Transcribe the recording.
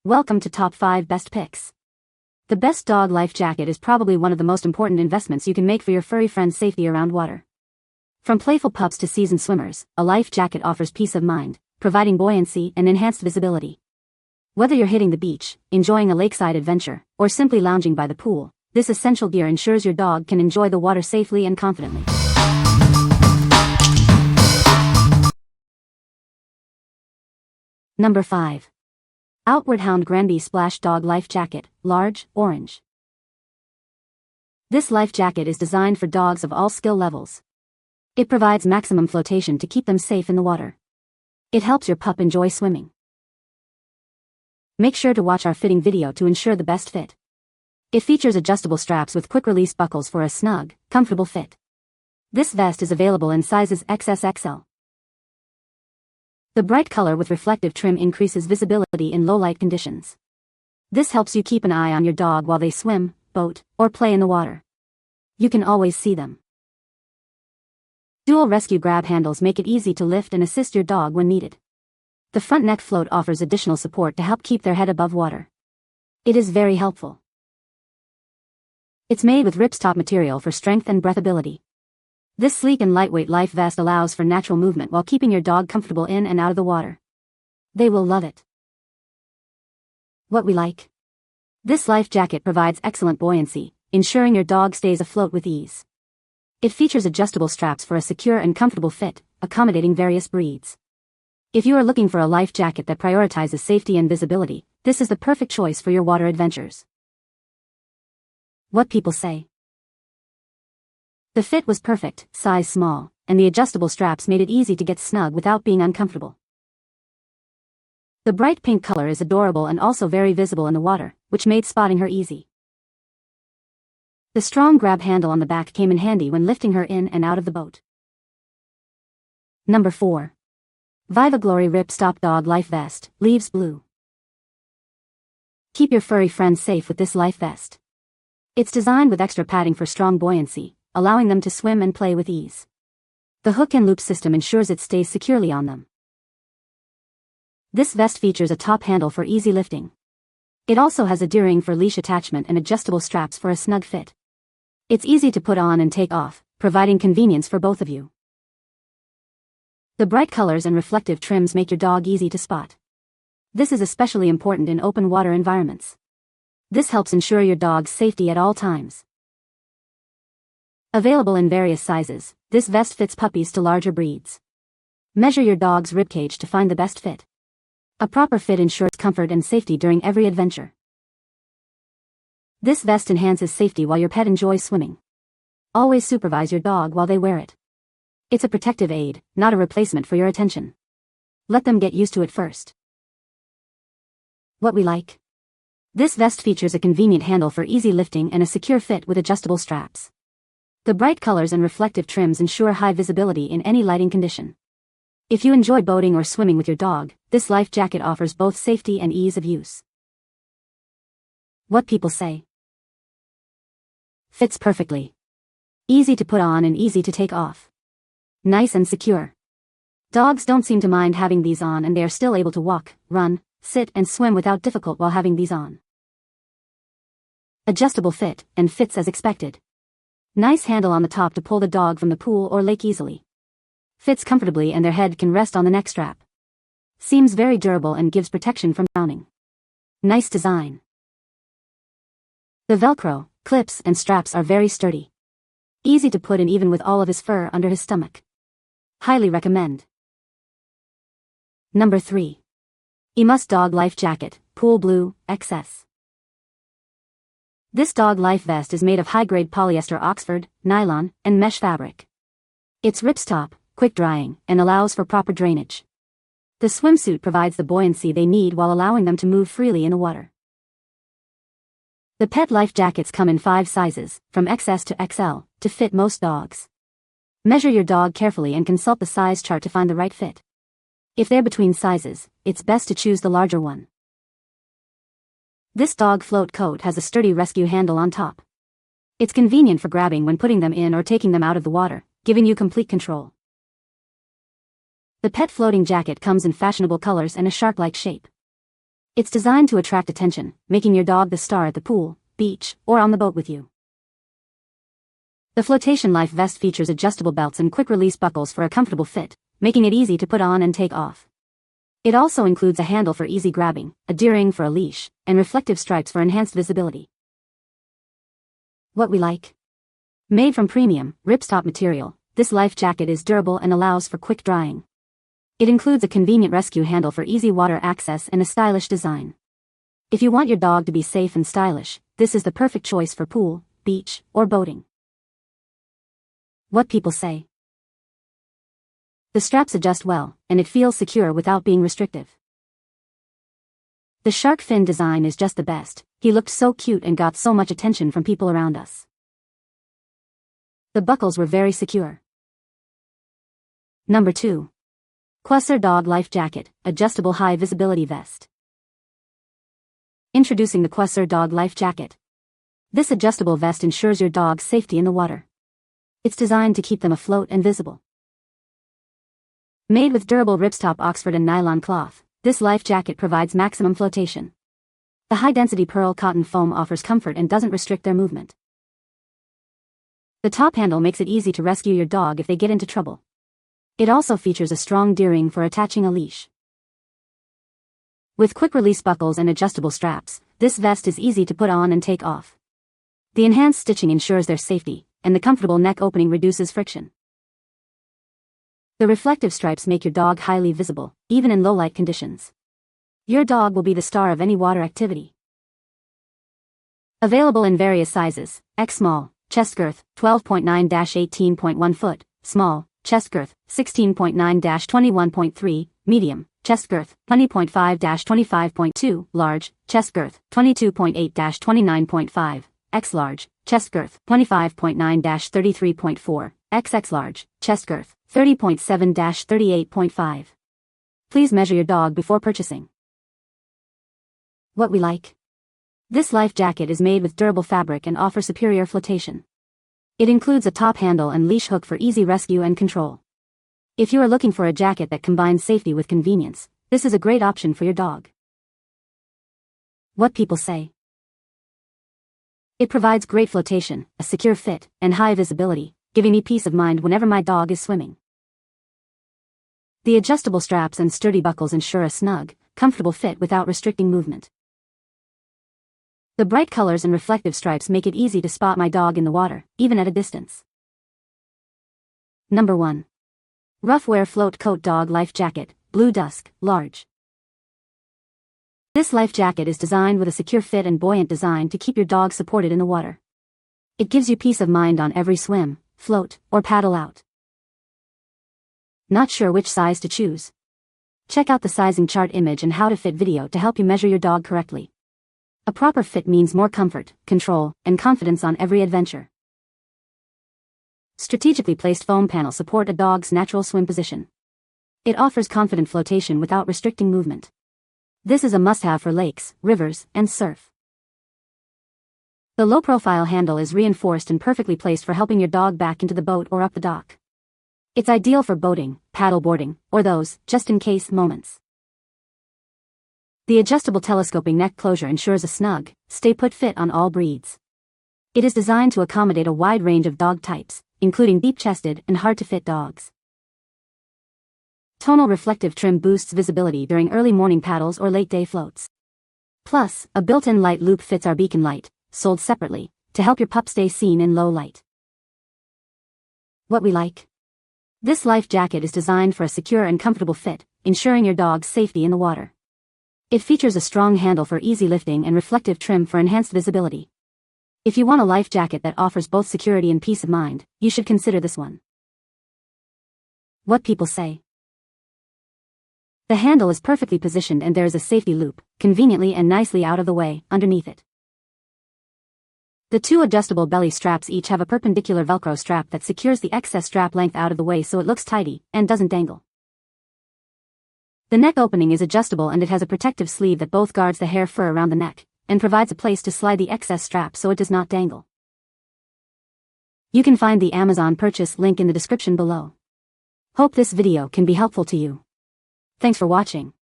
Welcome to Top 5 Best Picks. The best dog life jacket is probably one of the most important investments you can make for your furry friend's safety around water. From playful pups to seasoned swimmers, a life jacket offers peace of mind, providing buoyancy and enhanced visibility. Whether you're hitting the beach, enjoying a lakeside adventure, or simply lounging by the pool, this essential gear ensures your dog can enjoy the water safely and confidently. Number 5. Outward Hound Granby Splash Dog Life Jacket, Large, Orange. This life jacket is designed for dogs of all skill levels. It provides maximum flotation to keep them safe in the water. It helps your pup enjoy swimming. Make sure to watch our fitting video to ensure the best fit. It features adjustable straps with quick-release buckles for a snug, comfortable fit. This vest is available in sizes XS-XL. The bright color with reflective trim increases visibility in low-light conditions. This helps you keep an eye on your dog while they swim, boat, or play in the water. You can always see them. Dual rescue grab handles make it easy to lift and assist your dog when needed. The front neck float offers additional support to help keep their head above water. It is very helpful. It's made with ripstop material for strength and breathability. This sleek and lightweight life vest allows for natural movement while keeping your dog comfortable in and out of the water. They will love it. What we like. This life jacket provides excellent buoyancy, ensuring your dog stays afloat with ease. It features adjustable straps for a secure and comfortable fit, accommodating various breeds. If you are looking for a life jacket that prioritizes safety and visibility, this is the perfect choice for your water adventures. What people say. The fit was perfect, size small, and the adjustable straps made it easy to get snug without being uncomfortable. The bright pink color is adorable and also very visible in the water, which made spotting her easy. The strong grab handle on the back came in handy when lifting her in and out of the boat. Number 4. VIVAGLORY Ripstop Dog Life Vest, Leaves Blue. Keep your furry friends safe with this life vest. It's designed with extra padding for strong buoyancy, allowing them to swim and play with ease. The hook and loop system ensures it stays securely on them. This vest features a top handle for easy lifting. It also has a D-ring for leash attachment and adjustable straps for a snug fit. It's easy to put on and take off, providing convenience for both of you. The bright colors and reflective trims make your dog easy to spot. This is especially important in open water environments. This helps ensure your dog's safety at all times. Available in various sizes, this vest fits puppies to larger breeds. Measure your dog's ribcage to find the best fit. A proper fit ensures comfort and safety during every adventure. This vest enhances safety while your pet enjoys swimming. Always supervise your dog while they wear it. It's a protective aid, not a replacement for your attention. Let them get used to it first. What we like. This vest features a convenient handle for easy lifting and a secure fit with adjustable straps. The bright colors and reflective trims ensure high visibility in any lighting condition. If you enjoy boating or swimming with your dog, this life jacket offers both safety and ease of use. What people say. Fits perfectly. Easy to put on and easy to take off. Nice and secure. Dogs don't seem to mind having these on and they are still able to walk, run, sit and swim without difficulty while having these on. Adjustable fit, and fits as expected. Nice handle on the top to pull the dog from the pool or lake easily. Fits comfortably and their head can rest on the neck strap. Seems very durable and gives protection from drowning. Nice design. The Velcro, clips and straps are very sturdy. Easy to put in even with all of his fur under his stomach. Highly recommend. Number 3. EMUST Dog Life Jacket, Pool Blue, XS. This dog life vest is made of high-grade polyester Oxford, nylon, and mesh fabric. It's ripstop, quick drying, and allows for proper drainage. The swimsuit provides the buoyancy they need while allowing them to move freely in the water. The pet life jackets come in 5 sizes, from XS to XL, to fit most dogs. Measure your dog carefully and consult the size chart to find the right fit. If they're between sizes, it's best to choose the larger one. This dog float coat has a sturdy rescue handle on top. It's convenient for grabbing when putting them in or taking them out of the water, giving you complete control. The pet floating jacket comes in fashionable colors and a shark-like shape. It's designed to attract attention, making your dog the star at the pool, beach, or on the boat with you. The Flotation Life Vest features adjustable belts and quick-release buckles for a comfortable fit, making it easy to put on and take off. It also includes a handle for easy grabbing, a D-ring for a leash, and reflective stripes for enhanced visibility. What we like. Made from premium, ripstop material, this life jacket is durable and allows for quick drying. It includes a convenient rescue handle for easy water access and a stylish design. If you want your dog to be safe and stylish, this is the perfect choice for pool, beach, or boating. What people say. The straps adjust well, and it feels secure without being restrictive. The shark fin design is just the best. He looked so cute and got so much attention from people around us. The buckles were very secure. Number 2. Kuoser Dog Life Jacket, Adjustable High Visibility Vest. Introducing the Kuoser Dog Life Jacket. This adjustable vest ensures your dog's safety in the water. It's designed to keep them afloat and visible. Made with durable ripstop Oxford and nylon cloth, this life jacket provides maximum flotation. The high-density pearl cotton foam offers comfort and doesn't restrict their movement. The top handle makes it easy to rescue your dog if they get into trouble. It also features a strong D-ring for attaching a leash. With quick-release buckles and adjustable straps, this vest is easy to put on and take off. The enhanced stitching ensures their safety, and the comfortable neck opening reduces friction. The reflective stripes make your dog highly visible, even in low-light conditions. Your dog will be the star of any water activity. Available in various sizes: X small, chest girth, 12.9-18.1 foot, small, chest girth, 16.9-21.3, medium, chest girth, 20.5-25.2, large, chest girth, 22.8-29.5, X large, chest girth, 25.9-33.4, XX large, chest girth, 30.7-38.5. Please measure your dog before purchasing. What we like. This life jacket is made with durable fabric and offers superior flotation. It includes a top handle and leash hook for easy rescue and control. If you are looking for a jacket that combines safety with convenience, this is a great option for your dog. What people say. It provides great flotation, a secure fit, and high visibility, giving me peace of mind whenever my dog is swimming. The adjustable straps and sturdy buckles ensure a snug, comfortable fit without restricting movement. The bright colors and reflective stripes make it easy to spot my dog in the water, even at a distance. Number 1. Ruffwear Float Coat Dog Life Jacket, Blue Dusk, Large. This life jacket is designed with a secure fit and buoyant design to keep your dog supported in the water. It gives you peace of mind on every swim, float, or paddle out. Not sure which size to choose? Check out the sizing chart image and how to fit video to help you measure your dog correctly. A proper fit means more comfort, control, and confidence on every adventure. Strategically placed foam panels support a dog's natural swim position. It offers confident flotation without restricting movement. This is a must-have for lakes, rivers, and surf. The low-profile handle is reinforced and perfectly placed for helping your dog back into the boat or up the dock. It's ideal for boating, paddleboarding, or those just-in-case moments. The adjustable telescoping neck closure ensures a snug, stay-put fit on all breeds. It is designed to accommodate a wide range of dog types, including deep-chested and hard-to-fit dogs. Tonal reflective trim boosts visibility during early morning paddles or late-day floats. Plus, a built-in light loop fits our beacon light, sold separately, to help your pup stay seen in low light. What we like. This life jacket is designed for a secure and comfortable fit, ensuring your dog's safety in the water. It features a strong handle for easy lifting and reflective trim for enhanced visibility. If you want a life jacket that offers both security and peace of mind, you should consider this one. What people say. The handle is perfectly positioned and there is a safety loop, conveniently and nicely out of the way, underneath it. The two adjustable belly straps each have a perpendicular Velcro strap that secures the excess strap length out of the way so it looks tidy and doesn't dangle. The neck opening is adjustable and it has a protective sleeve that both guards the hair fur around the neck, and provides a place to slide the excess strap so it does not dangle. You can find the Amazon purchase link in the description below. Hope this video can be helpful to you. Thanks for watching.